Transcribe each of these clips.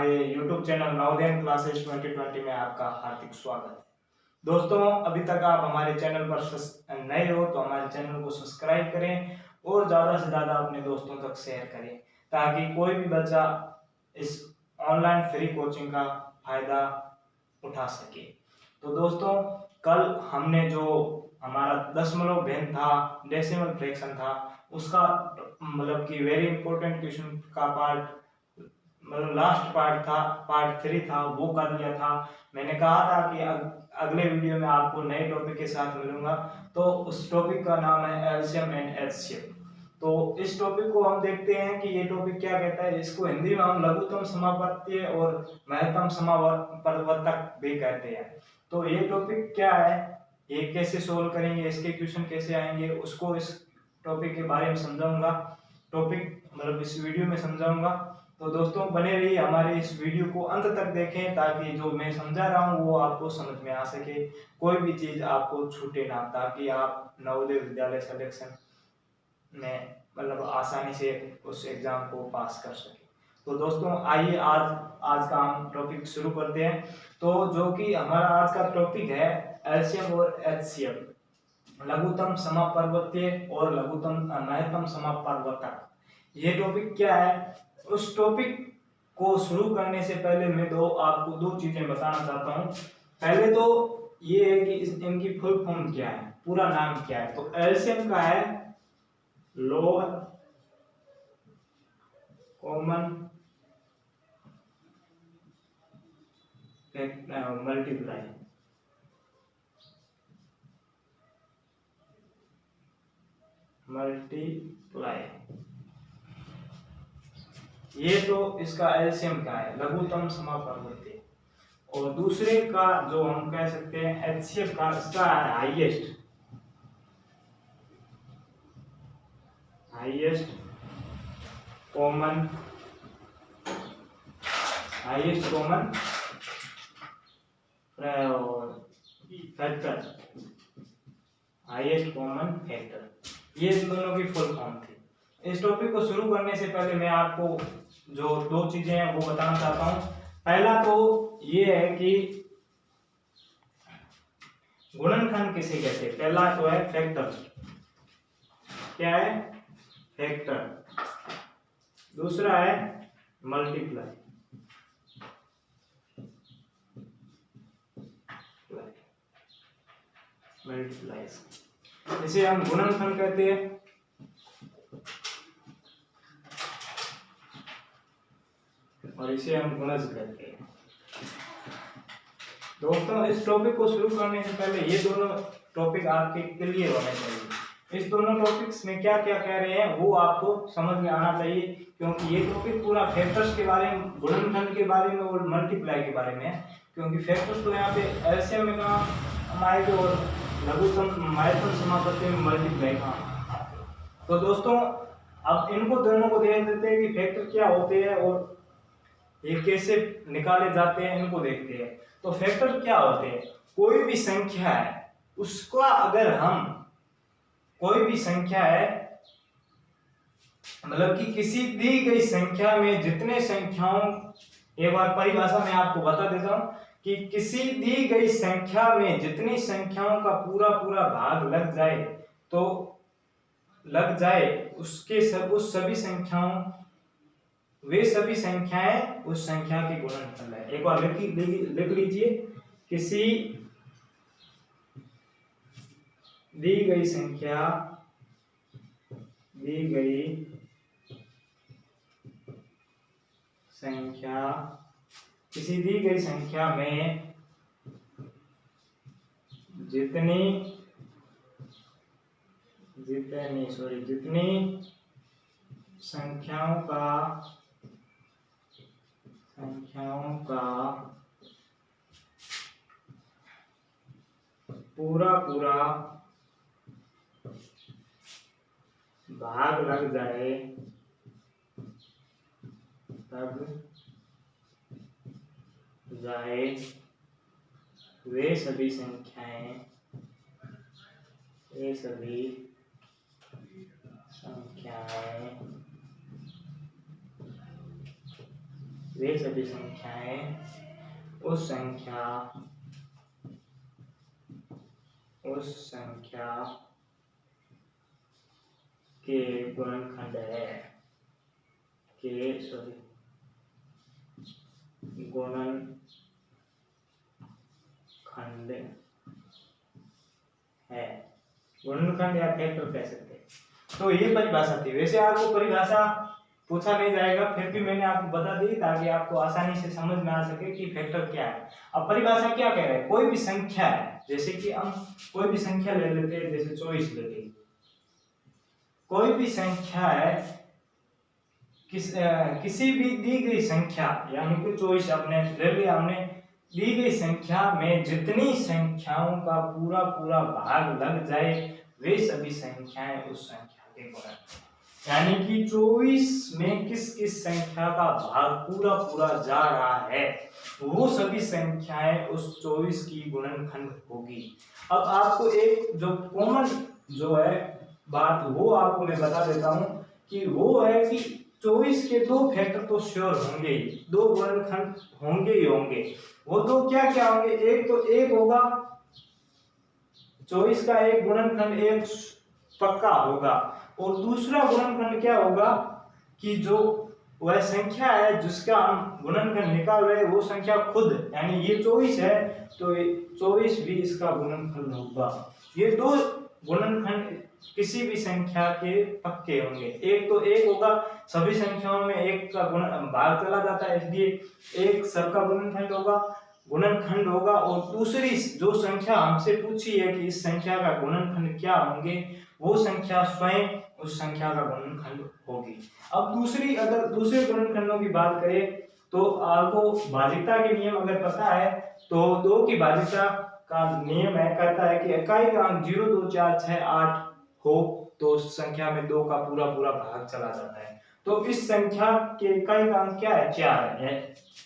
हमारे YouTube channel Navodaya classes 2020 में आपका हार्दिक स्वागत है। दोस्तों, अभी तक आप हमारे चैनल पर नए हो तो हमारे चैनल को सब्सक्राइब करें और ज़्यादा से ज़्यादा अपने दोस्तों तक शेयर करें ताकि कोई भी बच्चा इस ऑनलाइन फ्री कोचिंग का फायदा उठा सके। तो दोस्तों, कल हमने जो हमारा दशमलव भिन्न था, डेसिमल फ्रैक्शन था, उसका मतलब कि वेरी इंपॉर्टेंट क्वेश्चन का पार्ट मतलब लास्ट पार्ट था, पार्ट 3 था, वो कर लिया था। मैंने कहा था कि अगले वीडियो में आपको नए टॉपिक के साथ मिलूंगा। तो उस टॉपिक का नाम है एलसीएम एंड एचसीएफ। तो इस टॉपिक को हम देखते हैं कि ये टॉपिक क्या कहता है। इसको हिंदी में हम लघुत्तम समापत्तीय और महत्तम समापवर्तक भी कहते हैं। तो ये टॉपिक क्या है, ये कैसे सोल्व करेंगे, इसके क्वेश्चन कैसे आएंगे, उसको इस टॉपिक के बारे में समझाऊंगा। टॉपिक मतलब इस वीडियो में समझाऊंगा। तो दोस्तों, बने रहिए हमारे इस वीडियो को अंत तक देखें ताकि जो मैं समझा रहा हूँ वो आपको समझ में आ सके, कोई भी चीज आपको छूटे ना, ताकि आप नवोदय विद्यालय सिलेक्शन में मतलब आसानी से उस एग्जाम को पास कर सके। तो दोस्तों, आइए आज का हम टॉपिक शुरू करते हैं। तो जो कि हमारा आज का टॉपिक है एलसीएम और एचसीएफ, लघुत्तम समापवर्तीय और लघुत्तम महत्तम समापवर्तक। ये टॉपिक क्या है, उस टॉपिक को शुरू करने से पहले मैं आपको दो चीजें बताना चाहता हूँ। पहले तो ये है कि इनकी फुल फॉर्म क्या है, पूरा नाम क्या है। तो एलसीएम का है लोअर कॉमन मल्टीप्लाई, ये तो इसका एलसीएम का है, लघुत्तम समापवर्तीय। और दूसरे का जो हम कह सकते हैं एचसीएफ का, इसका है highest common factor, highest common factor, ये इन दोनों की फुल फॉर्म थी। इस टॉपिक को शुरू करने से पहले मैं आपको जो दो चीजें हैं वो बताना चाहता हूं। पहला तो ये है कि गुणनखंड किसे कहते हैं। पहला तो है फैक्टर, क्या है, फैक्टर। दूसरा है मल्टीप्लाई, इसे हम गुणनखंड कहते हैं। और इसे हम गुणज कहते हैं। दोस्तों, इस टॉपिक को शुरू करने से पहले ये दोनों टॉपिक आपके क्लियर होने चाहिए। इस दोनों टॉपिक्स में क्या क्या कह रहे हैं वो आपको समझ में आना चाहिए, क्योंकि ये टॉपिक पूरा फैक्टर्स के बारे में, गुणनखंड के बारे में और मल्टीप्लाई के बारे में है। क्योंकि फैक्टर्स तो यहाँ पे एलसीएम में काम आएगा और लघुत्तम महत्तम समापवर्ती में मल्टीप्लाई काम। तो दोस्तों, अब इनको दोनों को देख देते हैं कि फैक्टर क्या होते हैं और ये कैसे निकाले जाते हैं, इनको देखते हैं। तो फैक्टर क्या होते हैं, कोई भी संख्या है उसका अगर हम, कोई भी संख्या है मतलब कि किसी दी गई संख्या में जितने संख्याओं, एक बार परिभाषा में आपको बता देता हूं कि किसी दी गई संख्या में जितनी संख्याओं का पूरा पूरा भाग लग जाए तो लग जाए उसके उस सभी संख्याओं, वे सभी संख्याएं उस संख्या के गुणनफल है। एक बार लिख लीजिए, किसी दी गई संख्या किसी दी गई संख्या में जितनी संख्याओं का पूरा पूरा भाग लग जाए वे सभी संख्याएं वे सभी संख्याएं उस संख्या के गुणनखंड है गुणनखंड या फैक्टर कह सकते हैं। तो ये परिभाषा थी। वैसे आपको परिभाषा पूछा नहीं जाएगा, फिर भी मैंने आपको बता दी ताकि आपको आसानी से समझ में आ सके कि फैक्टर क्या है। अब परिभाषा क्या कह रहा है, कोई भी संख्या है, जैसे कि हम कोई भी संख्या ले लेते हैं, जैसे 24 ले ली। कोई भी संख्या है, किसी भी दी गई संख्या, यानी कि 24 आपने ले लिया, हमने दी गई संख्या में जितनी संख्याओं का पूरा पूरा भाग लग जाए वे सभी संख्याएं उस संख्या के गुणनखंड। यानी कि 24 में किस किस संख्या का भाग पूरा पूरा जा रहा है वो सभी संख्याएं उस 24 की गुणनखंड होगी। अब आपको एक जो कॉमन जो है बात वो आपको मैं बता देता हूं कि वो है कि 24 के दो फैक्टर तो श्योर होंगे ही, दो गुणनखंड होंगे ही होंगे। वो दो क्या क्या होंगे, एक तो एक होगा 24 का एक गुणनखंड एक पक्का होगा, और दूसरा गुणनखंड क्या होगा कि जो वह संख्या है जिसका हम गुणनखंड निकाल रहे हैं वो संख्या खुद, यानी ये 24 है तो 24 भी इसका गुणनखंड होगा। ये दो गुणनखंड किसी भी संख्या के पक्के होंगे। एक तो एक होगा, सभी संख्याओं में एक का गुण भाग चला जाता है, इसलिए एक सबका गुणनखंड होगा। और दूसरी जो संख्या हमसे पूछी है कि इस संख्या का गुणनखंड क्या होंगे, वो संख्या स्वयं उस संख्या का गुणनखंड होगी। अब अगर दूसरे गुणनखंडों की बात करें तो आपको भाजिकता के नियम अगर पता है तो 2 की भाजिकता का नियम है, कहता है कि इकाई का अंक 0 2 4 6 8 हो तो उस संख्या में 2 का पूरा पूरा भाग चला जाता है। तो इस संख्या के इकाई का अंक क्या है, 4 है,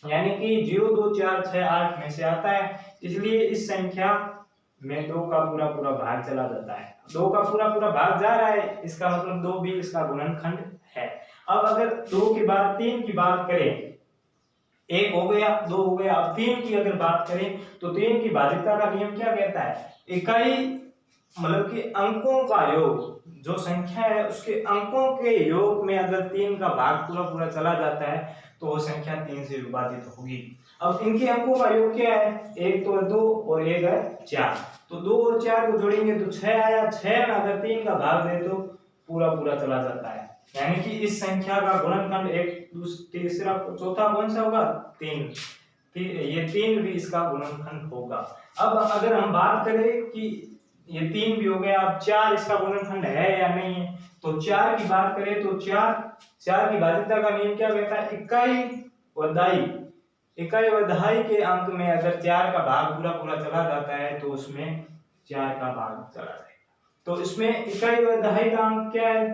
यानी कि 0 2 4 6 8 में से आता है, इसलिए इस संख्या में 2 का पूरा पूरा भाग चला जाता है। 2 का पूरा पूरा भाग जा रहा है, इसका मतलब 2 भी इसका गुणनखंड है। अब अगर 2 के बाद 3 की बात करें, 1 हो गया 2 हो गया, अब 3 की अगर बात करें तो 3 की भाजिकता का नियम क्या कहता है, इकाई मतलब कि अंकों का योग, जो संख्या है उसके अंकों के योग में अगर 3 का भाग पूरा पूरा चला जाता है तो वो संख्या 3 से विभाजित होगी। अब इनके अंकों का योग क्या है, एक तो 2 और एक है 4, तो 2 और 4 को जोड़ेंगे तो 6 आया। 6 में अगर 3 का भाग दे तो पूरा पूरा चला जाता है, यानी कि इस संख्या का गुणनखंड एक तीसरा चौथा कौन सा होगा, 3, ये 3 भी इसका गुणनखंड होगा। अब अगर हम बात करें कि ये 3 भी हो गया, अब 4 इसका गुणनखंड है या नहीं है, तो 4 की बात करें तो 4 की भाजिकता का नियम क्या कहता है, इकाई व दहाई के अंक में अगर 4 का भाग पूरा पूरा चला जाता है तो उसमें 4 का भाग चला जाएगा। तो इसमें इकाई व दहाई का अंक क्या है,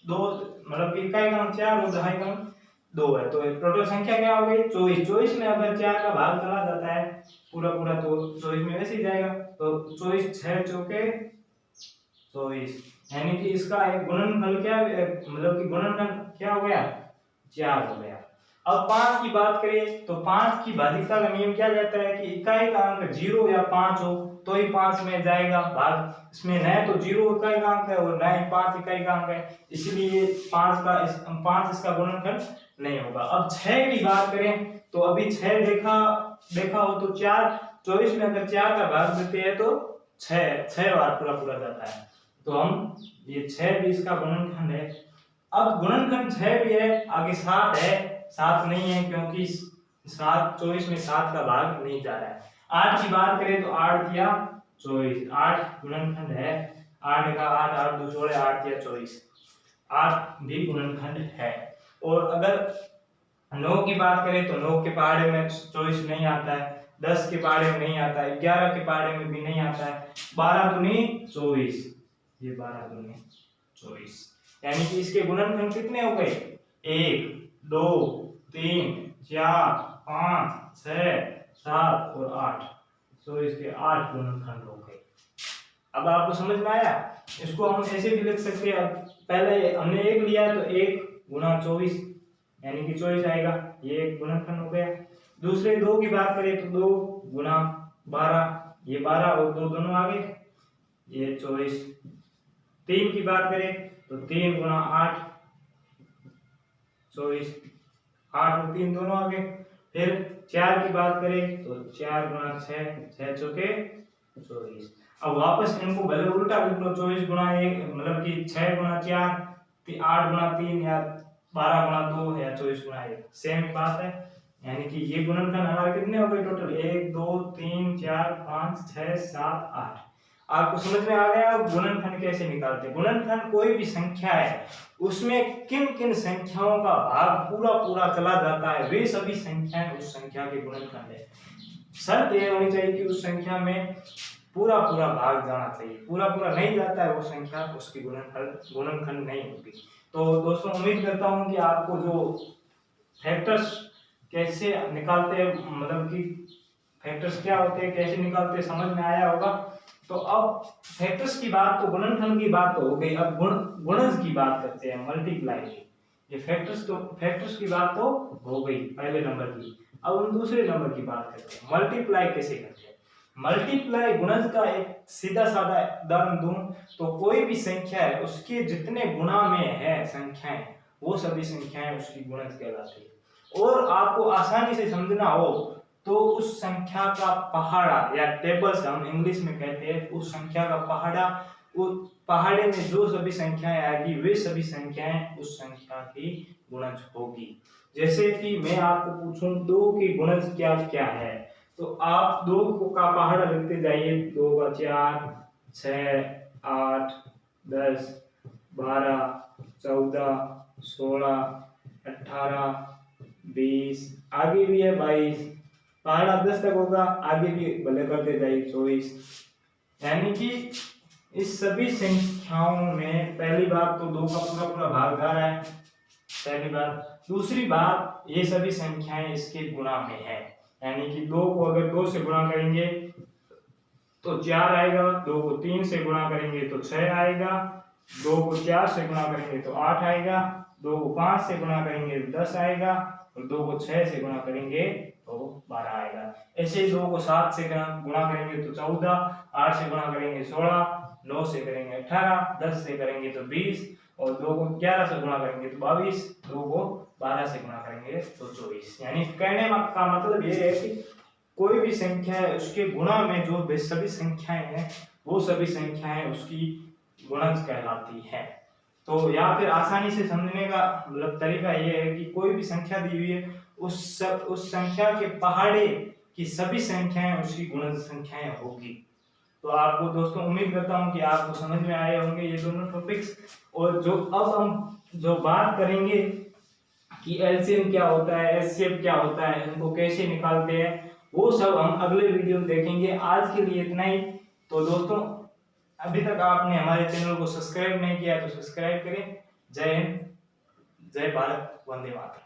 2, मतलब इकाई का अंक 4 और दहाई का अंक 2 है, तो टोटल संख्या क्या हो गई 24। 24 में अगर 4 का भाग चला जाता है पूरा पूरा तो 24 में वैसे ही जाएगा, तो 24 6 चौके 24, यानी कि इसका एक गुणनफल क्या मतलब कि गुणनखंड क्या हो गया, 4 हो गया। अब 5 की बात करें तो 5 की भाजिकता का नियम क्या कहता है कि इकाई का अंक 0 या 5 हो तो ही 5 में जाएगा भाग, इसमें न तो 0 इकाई का अंक है और न ही 5 इकाई का अंक है, इसलिए 5 इसका गुणनखंड नहीं होगा। अब 6 की बात करें तो अभी 6 देखा हो तो 4 24 में अगर 4 का भाग देते हैं तो 6 बार पूरा पूरा जाता है, तो हम ये 6 भी इसका गुणनखंड है। अब गुणनखंड 6 भी है, आगे 7 है, 7 नहीं है क्योंकि 24 में 7 का भाग नहीं जा रहा है। 8 की बात करें तो 8 या 24, 8 गुणनखंड है, 8 का 8 8 2 16 8 या 24, 8 भी गुणनखंड है। और अगर 9 की बात करें तो 9 के पहाड़े में 24 नहीं आता है, 10 के पहाड़े में नहीं आता है, 11 के पहाड़े में भी नहीं आता है, 12 दूनी 24, ये 12 दूनी 24, यानी कि इसके गुणनखंड कितने हो गए, 1 2 3 4 5 6 7 और 8, तो इसके 8 गुणनखंड हो गए। अब आपको समझ में आया, इसको हम ऐसे भी लिख सकते हैं, पहले हमने 1 लिया तो 1 गुणा 24, यानी कि 24 आएगा। ये एक गुणनखंड हो गया। दूसरे 2 की बात करें तो 2 गुना 12, ये 12 और 2 दोनों आ गए, ये 24। 3 की बात करें तो 3 गुना 8 24, 8 और 3 दोनों आ गए। फिर 4 की बात करें तो 4 गुना 6, 6 चौके 24। अब वापस इनको भले उल्टा लिख लो, 24 गुना 1 मतलब कि 6 गुना 4, 8 गुना 3 या 12 गुना 2 या 24 गुना 1, सेम बात है। यानी कि ये गुणनखंड हमारे कितने हो गए टोटल, 1 2 3 4 5 6 7 8। आपको समझ में आ गया गुणनखंड कैसे निकालते हैं। गुणनखंड कोई भी संख्या है उसमें किन किन संख्याओं का भाग पूरा पूरा चला जाता है, वे सभी संख्याएं उस संख्या के गुणनखंड है। शर्त यह होनी चाहिए कि उस संख्या में पूरा पूरा भाग जाना चाहिए, पूरा पूरा नहीं जाता है वो संख्या, उसकी गुणनखंड नहीं होगी। तो दोस्तों उम्मीद करता हूं कि आपको जो फैक्टर्स कैसे निकालते हैं, मतलब कि फैक्टर्स क्या होते हैं, कैसे निकालते हैं, समझ में आया होगा। तो अब फैक्टर्स की बात तो, गुणनखंड की बात तो हो गई, अब गुणज की बात करते हैं, मल्टीप्लाई की। ये फैक्टर्स की बात तो हो गई पहले नंबर की। अब हम दूसरे नंबर की बात करते हैं, मल्टीप्लाई कैसे करते हैं। मल्टीप्लाई गुणज का एक सीधा साधा उदाहरण दूं तो कोई भी संख्या है उसके जितने गुणा में है संख्याएं, वो सभी संख्याएं उसकी गुणज कहलाती है। और आपको आसानी से समझना हो तो उस संख्या का पहाड़ा या टेबल्स हम इंग्लिश में कहते हैं, उस संख्या का पहाड़ा, उस पहाड़े में जो सभी संख्याएं आएगी वे सभी संख्याएं उस संख्या की गुणज होगी। जैसे कि मैं आपको पूछूं 2 की गुणज क्या क्या है, तो आप 2 का पहाड़ा लिखते जाइए। 2 का 4 6 8 10 12 14 16 18 20, आगे भी है 22, पहाड़ा 10 तक होगा, आगे भी भले करते जाइए 24। यानी कि इस सभी संख्याओं में पहली बात तो 2 का पूरा पूरा भाग जा रहा है, पहली बात। दूसरी बात ये सभी संख्याएं इसके गुणा में है, यानी कि 2 को अगर 2 से गुणा करेंगे तो 4 आएगा, 2 को 3 से गुणा करेंगे तो 6 आएगा, 2 को 4 से गुणा करेंगे तो 8 आएगा, 2 को 5 से गुणा करेंगे तो 10 आएगा, और 2 को 6 से गुणा करेंगे तो 12 आएगा। ऐसे ही 2 को 7 से गुणा करेंगे तो 14, 8 से गुणा करेंगे 16, 9 से करेंगे 18, 10 से करेंगे तो 20, और 2 को 11 से गुणा करेंगे तो 22, 2 को 12 से गुणा करेंगे तो 24। यानी कहने का मतलब ये है कि कोई भी संख्या है उसके गुणा में जो सभी संख्याएं हैं वो सभी संख्याएं उसकी गुणज कहलाती है। तो या फिर आसानी से समझने का मतलब तरीका ये है कि कोई भी संख्या दी हुई है उस संख्या के पहाड़े की सभी संख्याएं उसकी गुणज संख्याएं होगी। तो आपको दोस्तों उम्मीद करता हूं कि आपको समझ में आए होंगे ये दोनों टॉपिक्स। और जो अब हम जो बात करेंगे कि एलसीएम क्या होता है, एचसीएफ क्या होता है, इनको कैसे निकालते हैं, वो सब हम अगले वीडियो में देखेंगे। आज के लिए इतना ही। तो दोस्तों अभी तक आपने हमारे चैनल को सब्सक्राइब नहीं किया तो सब्सक्राइब करें। जय हिंद, जय भारत, वंदे मातरम।